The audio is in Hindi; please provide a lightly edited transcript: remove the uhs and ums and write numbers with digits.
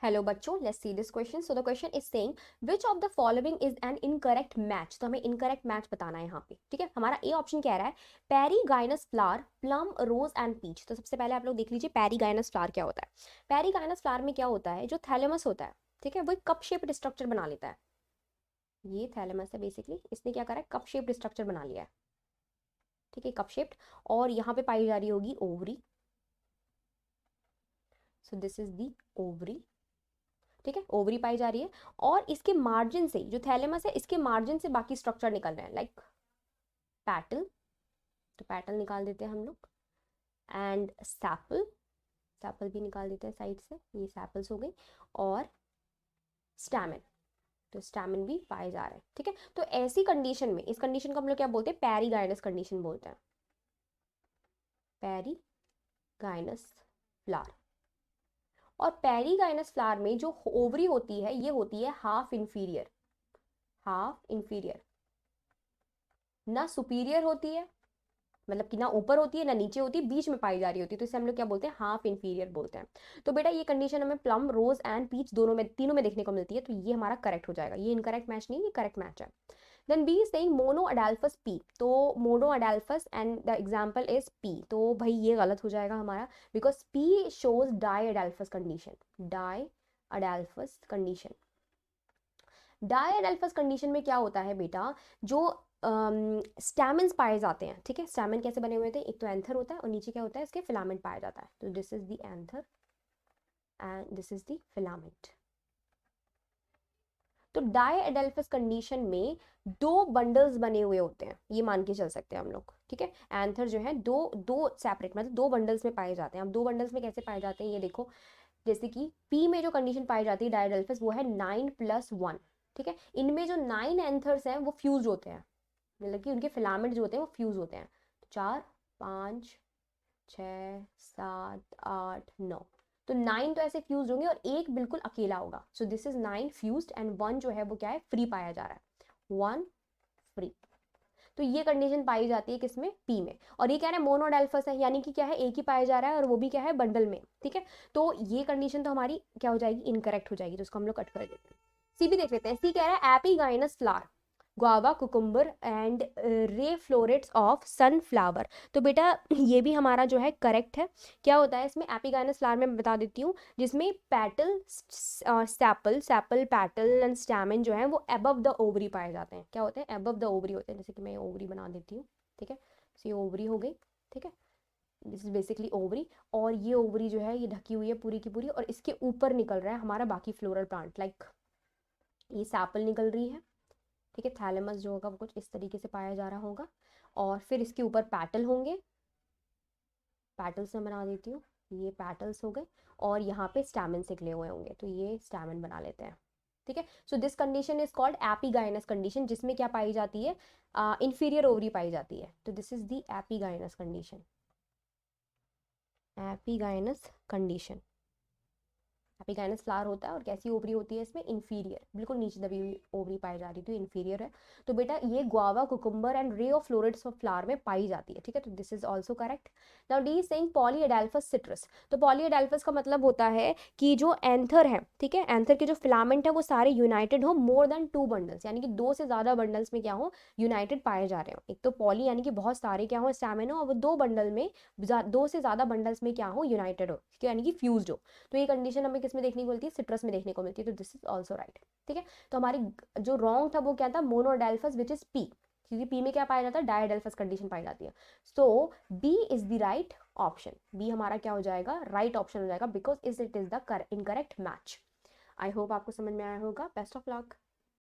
हेलो बच्चों, let's see this question. So the question is saying which of the following is an incorrect match. तो हमें इनकरेक्ट मैच बताना है यहाँ पे. ठीक है, हमारा ए ऑप्शन कह रहा है perigynous flower, plum, rose and peach. तो सबसे पहले आप लोग देख लीजिए पेरीगाइनस फ्लावर क्या होता है. पेरीगाइनस फ्लावर में क्या होता है, जो थैलेमस होता है, ठीक है, वो एक कप शेप्ड स्ट्रक्चर बना लेता है. ये थैलेमस है बेसिकली, इसने क्या करा है, कप शेप्ड स्ट्रक्चर बना लिया है. ठीक है, कप शेप्ड. और यहाँ पे पाई जा रही होगी ovary. So this is the ovary. ठीक है, ओवरी पाई जा रही है. और इसके मार्जिन से, जो थैलेमस है, इसके मार्जिन से बाकी स्ट्रक्चर निकल रहे हैं, लाइक पैटल. तो पैटल निकाल देते हैं हम लोग. एंड सैपल, सैपल भी निकाल देते हैं साइड से, ये सैपल्स हो गई. और स्टैमेन, तो स्टैमेन भी पाए जा रहे हैं. ठीक है, तो ऐसी कंडीशन में, इस कंडीशन को हम लोग क्या बोलते हैं, पेरीगाइनस कंडीशन बोलते हैं. Perigynous flower. और पेरीगाइनस फ्लावर में जो ओवरी होती है, ये होती है हाफ इंफीरियर. हाफ इंफीरियर, ना सुपीरियर होती है, मतलब कि ना ऊपर होती है ना नीचे होती है, बीच में पाई जा रही होती है. तो इसे हम लोग क्या बोलते हैं, हाफ इंफीरियर बोलते हैं. तो बेटा ये कंडीशन हमें प्लम, रोज एंड पीच दोनों में, तीनों में देखने को मिलती है. तो ये हमारा करेक्ट हो जाएगा. ये इनकरेक्ट मैच नहीं, ये करेक्ट मैच है. Then B is saying monoadelphous P. तो monoadelphous and the example is P. तो भाई ये गलत हो जाएगा हमारा, because P shows diadelphous condition. Diadelphous condition. Diadelphous condition में क्या होता है बेटा, जो स्टैमेंस पाए जाते हैं. ठीक है, स्टैमेन कैसे बने हुए थे, एक तो एंथर होता है और नीचे क्या होता है, इसके फिलामेंट पाया जाता है. तो this is the anther and this is the filament. तो डाई अडेल्फस कंडीशन में दो बंडल्स बने हुए होते हैं, ये मान के चल सकते हैं हम लोग. ठीक है, एंथर जो है दो दो सेपरेट, मतलब दो बंडल्स में पाए जाते हैं. अब दो बंडल्स में कैसे पाए जाते हैं ये देखो. जैसे कि पी में जो कंडीशन पाई जाती है डाई अडेल्फस, वो है 9+1. ठीक है, इनमें जो 9 एंथर्स हैं वो फ्यूज होते हैं, मतलब कि उनके फिलामेंट जो होते हैं वो फ्यूज होते हैं. तो 4, 5, 6, 7, 8, 9. तो 9 तो ऐसे फ्यूज होंगे और एक बिल्कुल अकेला होगा. So this is 9 fused and 1 जो है वो क्या है, फ्री पाया जा रहा है. 1 फ्री. तो ये कंडीशन पाई जाती है किसमें, पी में. और ये कह रहा है मोनोडेल्फस है, यानी कि क्या है, एक ही पाया जा रहा है और वो भी क्या है, बंडल में. ठीक है, तो ये कंडीशन तो हमारी क्या हो जाएगी, इनकरेक्ट हो जाएगी. तो उसको हम लोग कट कर देते हैं. सी भी देख लेते हैं. सी कह रहा है epigynous flower, guava, cucumber and ray florets of sunflower. तो बेटा ये भी हमारा जो है करेक्ट है. क्या होता है इसमें, एपीगाइनस फ्लावर में बता देती हूँ, जिसमें petal, sepal, sepal, petal and stamen जो है वो अबव द ओवरी पाए जाते हैं. क्या होते हैं, अबव द ओवरी होते हैं. जैसे कि मैं ओवरी बना देती हूँ. ठीक है, तो ये ओवरी हो गई. ठीक है, दिस इज बेसिकली ओवरी. और ये ओवरी जो है ये ढकी हुई है पूरी की पूरी, और इसके ऊपर निकल रहा है हमारा बाकी फ्लोरल प्लांट, लाइक ये सैपल निकल रही है. ठीक है, थैलेमस जो होगा वो कुछ इस तरीके से पाया जा रहा होगा. और फिर इसके ऊपर पैटल होंगे. पैटल्स में बना देती हूँ, ये पैटल्स हो गए. और यहाँ पे स्टैमेन निकले हुए होंगे, तो ये स्टैमेन बना लेते हैं. ठीक है, so this condition is called epigynous condition, जिसमें क्या पाई जाती है, इंफीरियर ओवरी पाई जाती है. तो this is the epigynous condition. Epigynous condition. Epigynous flower होता है और कैसी ओवरी होती है इसमें, इंफीरियर, बिल्कुल नीचे दबी हुई ओवरी पाई जा रही थी, इंफीरियर है. तो बेटा ये guava, cucumber and ray of florets of flower में पाई जाती है. ठीक है, तो this is also correct. Now D is saying polyadelphous citrus. तो पॉलीएडेल्फस का मतलब होता है कि जो एंथर है, ठीक है, एंथर के जो फिलामेंट है वो सारे यूनाइटेड हो मोर देन 2 बंडल्स, यानी कि 2 से ज्यादा बंडल्स में क्या हो, यूनाइटेड पाए जा रहे हो. एक तो पॉली यानी कि बहुत सारे क्या हो, स्टैमेन हो, और वो 2 बंडल में, 2 से ज्यादा बंडल्स में क्या हो, यूनाइटेड हो, यानी कि फ्यूज्ड हो. तो ये कंडीशन हमें किस में देखने को मिलती है, सिट्रस में देखने को मिलती है. तो दिस इज ऑल्सो राइट. ठीक है, तो हमारी जो रॉन्ग था वो क्या था, मोनोडेल्फस, विच इज पी, क्योंकि पी में क्या पाया जाता है, डायडेल्फस कंडीशन पाई जाती है. So B is the right option. B हमारा क्या हो जाएगा, राइट ऑप्शन हो जाएगा, because is it is the incorrect match. I hope आपको समझ में आया होगा. Best of luck.